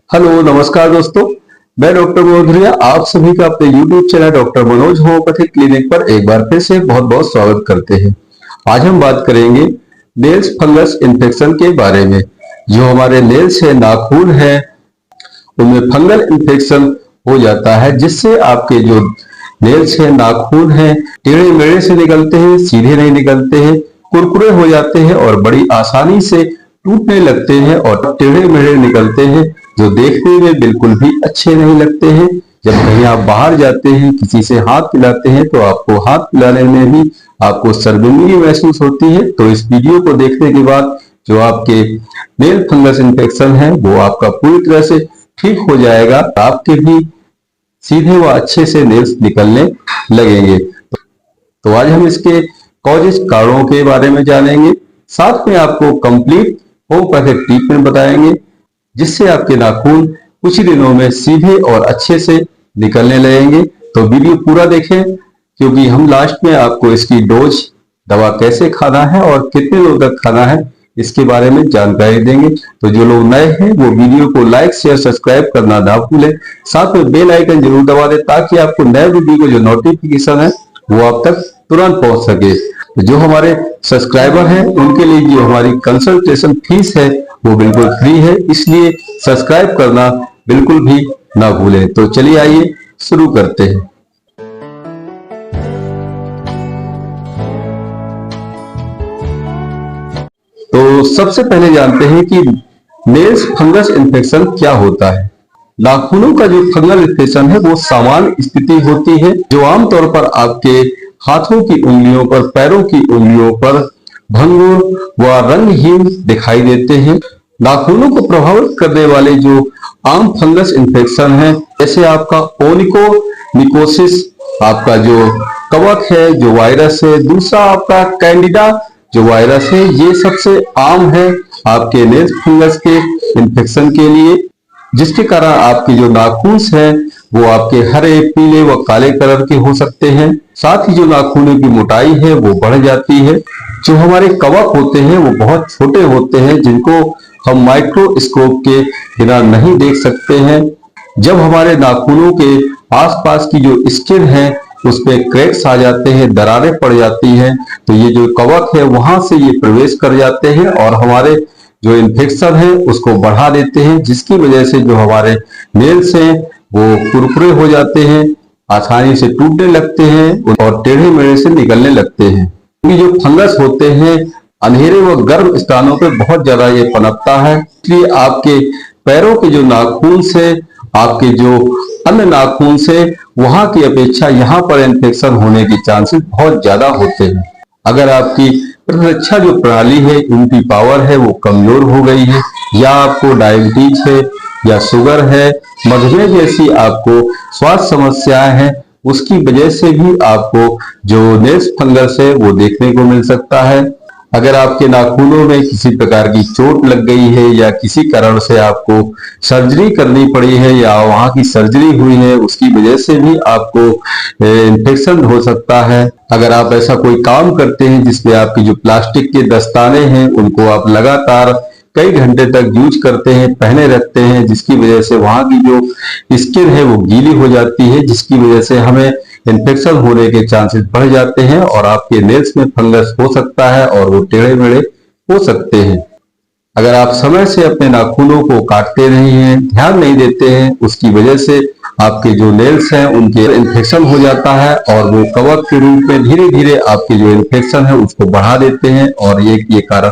Hello नमस्कार दोस्तों, मैं डॉक्टर मनोज आप सभी का अपने YouTube channel doctor Manoj homeopathic clinic पर एक बार फिर से बहुत बहुत स्वागत करते हैं। आज हम बात करेंगे नेल्स फंगस इन्फेक्शन के बारे में। जो हमारे नेल्स है, नाखून है, उनमें फंगल इन्फेक्शन हो जाता है, जिससे आपके जो नेल्स है, नाखून है, टेढ़े मेढ़े से निकलते हैं, सीधे नहीं निकलते हैं, कुरकुरे हो जाते हैं और बड़ी आसानी से टूटने लगते हैं और टेढ़े मेढ़े निकलते हैं, जो देखने में बिल्कुल भी अच्छे नहीं लगते हैं। जब कहीं आप बाहर जाते हैं, किसी से हाथ मिलाते हैं, तो आपको हाथ मिलाने में भी आपको शर्मिंदगी महसूस होती है। तो इस वीडियो को देखने के बाद जो आपके नेल फंगस इन्फेक्शन है वो आपका पूरी तरह से ठीक हो जाएगा। आपके भी सीधे व अच्छे से नेल्स निकलने लगेंगे। तो आज हम इसके कॉजेस, कारणों के बारे में जानेंगे, साथ में आपको कंप्लीट होम्योपैथिक ट्रीटमेंट बताएंगे, जिससे आपके नाखून कुछ ही दिनों में सीधे और अच्छे से निकलने लगेंगे। तो वीडियो पूरा देखें, क्योंकि हम लास्ट में आपको इसकी डोज, दवा कैसे खाना है और कितने लोग तक खाना है, इसके बारे में जानकारी देंगे। तो जो लोग नए हैं वो वीडियो को लाइक शेयर सब्सक्राइब करना ना भूलें, साथ में बेल आइकन जरूर दबा दें, ताकि आपको नए वीडियो को जो नोटिफिकेशन है वो आप तक तुरंत पहुंच सके। तो जो हमारे सब्सक्राइबर हैं उनके लिए जो हमारी कंसल्टेशन फीस है वो बिल्कुल फ्री है, इसलिए सब्सक्राइब करना बिल्कुल भी ना भूलें। तो चलिए आइए शुरू करते हैं। तो सबसे पहले जानते हैं कि नेल्स फंगस इन्फेक्शन क्या होता है। नाखूनों का जो फंगल इन्फेक्शन है वो सामान्य स्थिति होती है, जो आमतौर पर आपके हाथों की उंगलियों पर, पैरों की उंगलियों पर भंगुर व रंगहीन दिखाई देते हैं। नाखूनों को प्रभावित करने वाले जो आम फंगस इन्फेक्शन है, जैसे आपका ओनिकोमिकोसिस, आपका जो कवक है, जो वायरस है, दूसरा आपका कैंडिडा जो वायरस है, ये सबसे आम है आपके नेल्स फंगस के इन्फेक्शन के लिए, जिसके कारण आपके जो नाखून है वो आपके हरे, पीले व काले कलर के हो सकते हैं। साथ ही जो नाखूनों की मोटाई है वो बढ़ जाती है। जो हमारे कवक होते हैं वो बहुत छोटे होते हैं, जिनको हम माइक्रोस्कोप के बिना नहीं देख सकते हैं। जब हमारे नाखूनों के आसपास की जो स्किन है उस पे क्रैक्स आ जाते हैं, दरारें पड़ जाती हैं, तो ये जो कवक है वहां से ये प्रवेश कर जाते हैं और हमारे जो इन्फेक्शन है उसको बढ़ा देते हैं, जिसकी वजह से जो हमारे नेल्स हैं वो कुरकुरे हो जाते हैं, आसानी से टूटने लगते हैं और टेढ़े मेढ़े से निकलने लगते हैं। क्योंकि जो फंगस होते हैं अंधेरे व गर्म स्थानों पे बहुत ज्यादा ये पनपता है, इसलिए आपके पैरों के जो नाखून से, आपके जो अन्य नाखून से, वहां की अपेक्षा यहाँ पर इन्फेक्शन होने के चांसेस बहुत ज्यादा होते हैं। अगर आपकी प्रतिरक्षा जो प्रणाली है, इम्यूनिटी पावर है, वो कमजोर हो गई है, या आपको डायबिटीज है, या शुगर है, मधुमेह जैसी आपको स्वास्थ्य समस्याएं हैं, उसकी वजह से भी आपको जो नेल्स फंगस है वो देखने को मिल सकता है। अगर आपके नाखूनों में किसी प्रकार की चोट लग गई है, या किसी कारण से आपको सर्जरी करनी पड़ी है, या वहां की सर्जरी हुई है, उसकी वजह से भी आपको इन्फेक्शन हो सकता है। अगर आप ऐसा कोई काम करते हैं जिसमें आपकी जो प्लास्टिक के दस्ताने हैं उनको आप लगातार कई घंटे तक यूज करते हैं, पहने रखते हैं, जिसकी वजह से वहां की जो स्किन है वो गीली हो जाती है, जिसकी वजह से हमें इन्फेक्शन होने के चांसेस बढ़ जाते हैं और आपके नेल्स में फंगस हो सकता है और वो टेढ़े मेढ़े हो सकते हैं। अगर आप समय से अपने नाखूनों को काटते नहीं हैं, ध्यान नहीं देते हैं, उसकी वजह से आपके जो नेल्स हैं उनके इन्फेक्शन हो जाता है और वो कवक के रूप में धीरे धीरे आपके जो इन्फेक्शन है उसको बढ़ा देते हैं और ये कारण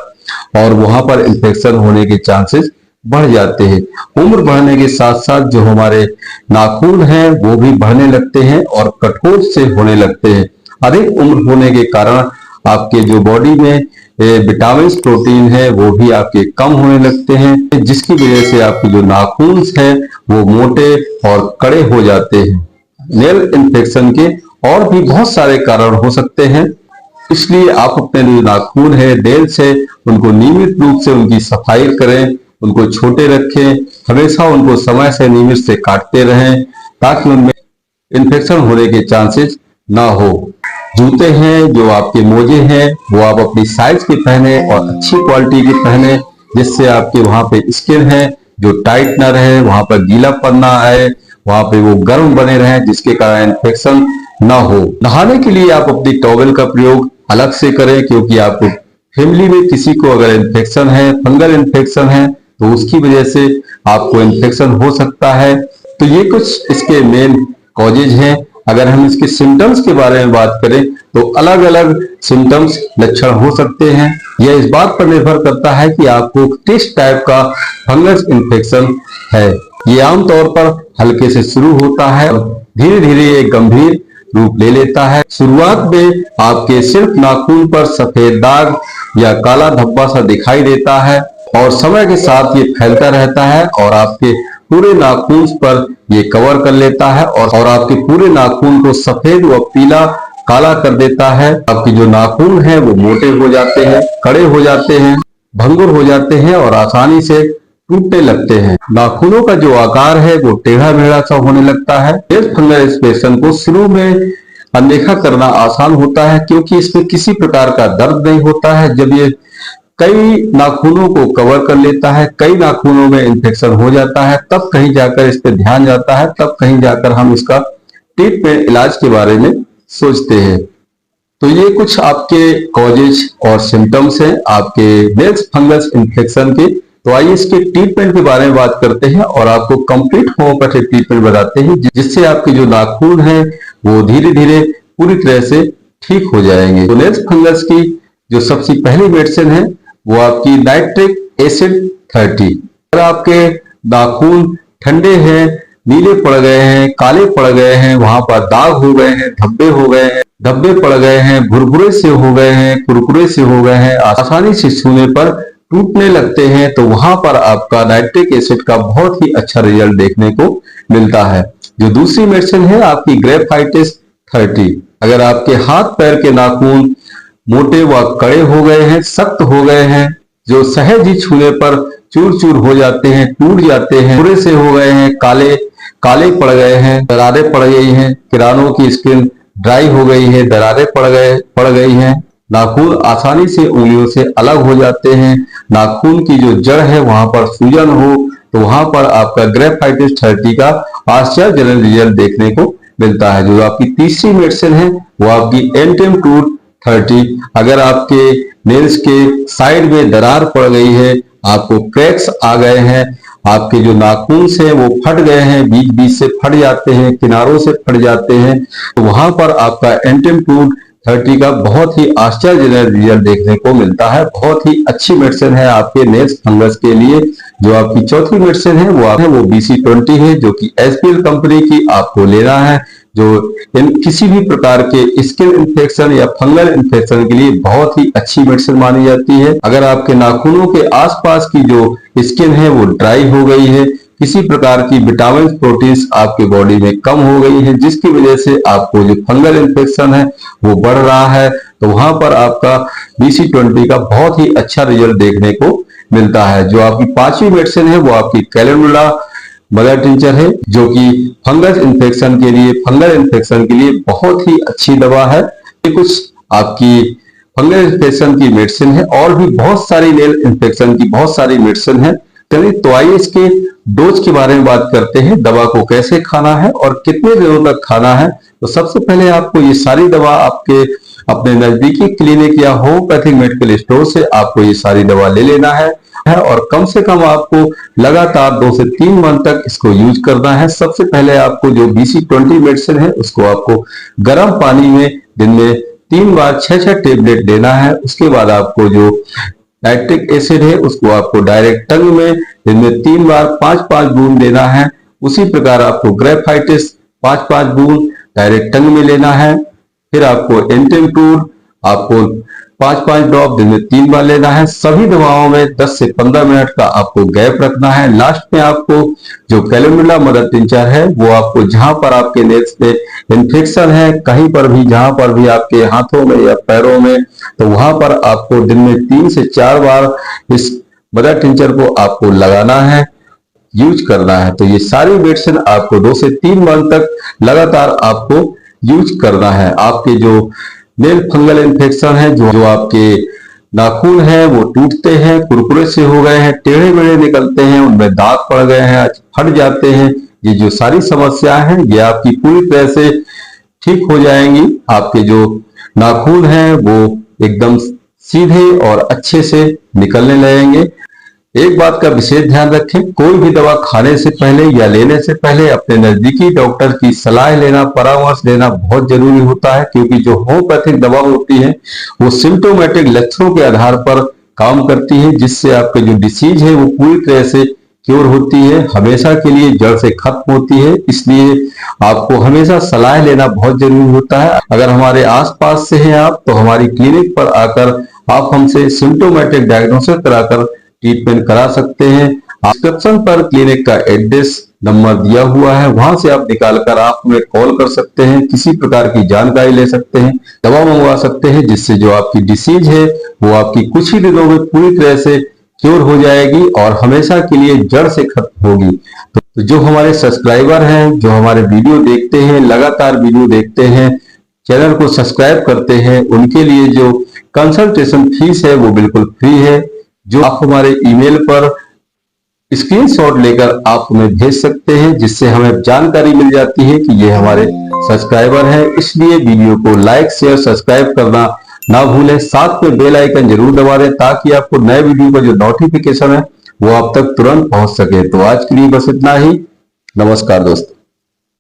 और वहां पर इन्फेक्शन होने के चांसेस बढ़ जाते हैं। उम्र बढ़ने के साथ साथ जो हमारे नाखून हैं वो भी बढ़ने लगते हैं और कठोर से होने लगते हैं। अधिक उम्र होने के कारण आपके जो बॉडी में विटामिन, प्रोटीन है वो भी आपके कम होने लगते हैं, जिसकी वजह से आपके जो नाखून है वो मोटे और कड़े हो जाते हैं। नेल इन्फेक्शन के और भी बहुत सारे कारण हो सकते हैं, इसलिए आप अपने जो नाखून है, नेल्स है, उनको नियमित रूप से उनकी सफाई करें, उनको छोटे रखें, हमेशा उनको समय से नियमित से काटते रहें, ताकि उनमें इन्फेक्शन होने के चांसेस ना हो। जूते हैं, जो आपके मोजे हैं, वो आप अपनी साइज के पहने और अच्छी क्वालिटी के पहने, जिससे आपके वहां पे स्किन है जो टाइट ना रहे, वहां पर गीलापन ना आए, वहां पे वो गर्म बने रहे, जिसके कारण इन्फेक्शन ना हो। नहाने के लिए आप अपनी टॉवेल का प्रयोग अलग से करें, क्योंकि आपको फैमिली में किसी को अगर इन्फेक्शन है, फंगल इन्फेक्शन है, तो उसकी वजह से आपको इन्फेक्शन हो सकता है। तो ये कुछ इसके मेन कॉजेज हैं। अगर हम इसके सिम्टम्स के बारे में बात करें तो अलग अलग सिम्टम्स लक्षण हो सकते हैं। यह इस बात पर निर्भर करता है कि आपको किस टाइप का फंगस इन्फेक्शन है। ये आमतौर पर हल्के से शुरू होता है, धीरे धीरे ये गंभीर रूप ले लेता है। शुरुआत में आपके सिर्फ नाखून पर सफेद दाग या काला धब्बा सा दिखाई देता है और समय के साथ ये फैलता रहता है और आपके पूरे नाखून पर ये कवर कर लेता है और आपके पूरे नाखून को सफेद व पीला काला कर देता है। आपके जो नाखून है वो मोटे हो जाते हैं, कड़े हो जाते हैं, भंगुर हो जाते हैं और आसानी से टूटने लगते हैं। नाखूनों का जो आकार है वो टेढ़ा मेढ़ा सा होने लगता है। इस फंगल इन्फेक्शन को शुरू में अनदेखा करना आसान होता है, क्योंकि इसमें किसी प्रकार का दर्द नहीं होता है। जब ये कई नाखूनों को कवर कर लेता है, कई नाखूनों में इन्फेक्शन हो जाता है, तब कहीं जाकर इस पे ध्यान जाता है, तब कहीं जाकर हम इसका ट्रीटमेंट इलाज के बारे में सोचते हैं। तो ये कुछ आपके कॉजेज और सिम्टम्स हैं आपके नेल्स फंगस इन्फेक्शन के। तो आइए इसके ट्रीटमेंट के बारे में बात करते हैं और आपको कंप्लीट होम्योपैथिक ट्रीटमेंट बताते हैं, जिससे आपके जो नाखून है वो धीरे धीरे पूरी तरह से ठीक हो जाएंगे। तो नेल्स फंगस की जो सबसे पहली मेडिसिन है वो आपकी नाइट्रिक एसिड 30। अगर आपके नाखून ठंडे हैं, नीले पड़ गए हैं, काले पड़ गए हैं, वहां पर दाग हो गए हैं, धब्बे हो गए हैं, धब्बे पड़ गए हैं, भुरभुरे से हो गए हैं, कुरकुरे से हो गए हैं, आसानी से छूने पर टूटने लगते हैं, तो वहां पर आपका नाइट्रिक एसिड का बहुत ही अच्छा रिजल्ट देखने को मिलता है। जो दूसरी मेडिसिन है आपकी ग्रेफाइटिस 30। अगर आपके हाथ पैर के नाखून मोटे व कड़े हो गए हैं, सख्त हो गए हैं, जो सहज ही छूने पर चूर चूर हो जाते हैं, टूट जाते हैं, पूरे से हो गए हैं, काले काले पड़ गए हैं, दरारें पड़ गई हैं, किरानों की स्किन ड्राई हो गई है, दरारें पड़ गई हैं, नाखून आसानी से उंगलियों से अलग हो जाते हैं, नाखून की जो जड़ है वहां पर सूजन हो, तो वहां पर आपका ग्रेफाइटिस 30 का आश्चर्यजनक रिजल्ट देखने को मिलता है। जो आपकी तीसरी मेडिसिन है वो आपकी एंटिम टूथ 30। अगर आपके नेल्स के साइड में दरार पड़ गई है, आपको क्रैक्स आ गए हैं, आपके जो नाखून से वो फट गए हैं, बीच बीच से फट जाते हैं, किनारों से फट जाते हैं, तो वहां पर आपका एंटिम टूथ 30 का बहुत ही आश्चर्यजनक रिजल्ट देखने को मिलता है। बहुत ही अच्छी मेडिसिन है आपके नेल्स फंगस के लिए। जो आपकी चौथी मेडिसिन है वो BC20 है, जो कि SPL कंपनी की आपको लेना है। जो किसी भी प्रकार के स्किन इन्फेक्शन या फंगल इन्फेक्शन के लिए बहुत ही अच्छी मेडिसिन मानी जाती है। अगर आपके नाखूनों के आसपास की जो स्किन है वो ड्राई हो गई है, किसी प्रकार की विटामिन प्रोटीन्स आपके बॉडी में कम हो गई है, जिसकी वजह से आपको जो फंगल इन्फेक्शन है वो बढ़ रहा है, तो वहां पर आपका BC20 का बहुत ही अच्छा रिजल्ट देखने को मिलता है। जो आपकी पांचवी मेडिसिन है वो आपकी कैलेंडुला मदर टिंचर है, जो कि फंगल इन्फेक्शन के लिए बहुत ही अच्छी दवा है। ये कुछ आपकी फंगल इन्फेक्शन की मेडिसिन है, और भी बहुत सारी नेल इन्फेक्शन की बहुत सारी मेडिसिन है। चलिए तो आइए इसके डोज के बारे में बात करते हैं, दवा को कैसे खाना है और कितने दिनों तक खाना है। तो सबसे पहले आपको ये सारी दवा आपके अपने नजदीकी क्लिनिक या होम्योपैथिक मेडिकल स्टोर से आपको ये सारी दवा ले लेना है और कम से कम आपको लगातार 2 से 3 मंथ तक इसको यूज करना है। सबसे पहले आपको जो BC20 मेडिसिन है उसको आपको गर्म पानी में दिन में 3 बार 6-6 टेबलेट लेना है। उसके बाद आपको जो नाइट्रिक एसिड है उसको आपको डायरेक्ट टंग में दिन में 3 बार 5-5 बूंद लेना है। उसी प्रकार आपको ग्रेफाइटिस 5-5 बूंद डायरेक्ट टंग में लेना है। फिर आपको एंटिम टूथ आपको 5-5 ड्रॉप दिन में 3 बार लेना है। सभी दवाओं में 10 से 15 मिनट का आपको गैप रखना है। लास्ट में आपको जो कैलेंडुला मदर टिंचर है वो आपको जहां पर आपके नेल्स पे इन्फेक्शन है, कहीं पर भी जहां पर भी आपके हाथों में या पैरों में, तो वहां पर आपको दिन में 3 से 4 बार इस मदर टिंचर को आपको लगाना है, यूज करना है। तो ये सारी मेडिसिन आपको 2 से 3 मंथ तक लगातार आपको यूज करना है। आपके जो नेल फंगल इन्फेक्शन है, जो आपके नाखून है वो टूटते हैं, कुरकुरे से हो गए हैं, टेढ़े मेढ़े निकलते हैं, उनमें दाग पड़ गए हैं, फट जाते हैं, ये जो सारी समस्याएं हैं ये आपकी पूरी तरह से ठीक हो जाएंगी। आपके जो नाखून हैं वो एकदम सीधे और अच्छे से निकलने लगेंगे। एक बात का विशेष ध्यान रखें, कोई भी दवा खाने से पहले या लेने से पहले अपने नजदीकी डॉक्टर की सलाह लेना, परामर्श लेना बहुत जरूरी होता है, क्योंकि जो होम्योपैथिक दवा होती है वो सिम्टोमेटिक लक्षणों के आधार पर काम करती है, जिससे आपका जो डिसीज है वो पूरी तरह से क्योर होती है, हमेशा के लिए जड़ से खत्म होती है। इसलिए आपको हमेशा सलाह लेना बहुत जरूरी होता है। अगर हमारे आसपास से हैं आप, तो हमारी क्लिनिक पर आकर आप हमसे सिम्टोमेटिक डायग्नोसिस कराकर ट्रीटमेंट करा सकते हैं। डिस्क्रिप्शन पर क्लिनिक का एड्रेस नंबर दिया हुआ है, वहां से आप निकालकर आप हमें कॉल कर सकते हैं, किसी प्रकार की जानकारी ले सकते हैं, दवा मंगवा सकते हैं, जिससे जो आपकी डिसीज है वो आपकी कुछ ही दिनों में पूरी तरह से क्योर हो जाएगी और हमेशा के लिए जड़ से खत्म होगी। तो जो हमारे सब्सक्राइबर हैं, जो हमारे वीडियो देखते हैं, लगातार वीडियो देखते हैं, चैनल को सब्सक्राइब करते हैं, उनके लिए जो कंसल्टेशन फीस है वो बिल्कुल फ्री है, जो आप हमारे ईमेल पर स्क्रीनशॉट लेकर आप हमें भेज सकते हैं, जिससे हमें जानकारी मिल जाती है कि ये हमारे सब्सक्राइबर हैं। इसलिए वीडियो को लाइक शेयर सब्सक्राइब करना ना भूलें, साथ में बेल आइकन जरूर दबा दें, ताकि आपको नए वीडियो का जो नोटिफिकेशन है वो आप तक तुरंत पहुंच सके। तो आज के लिए बस इतना ही। नमस्कार दोस्तों।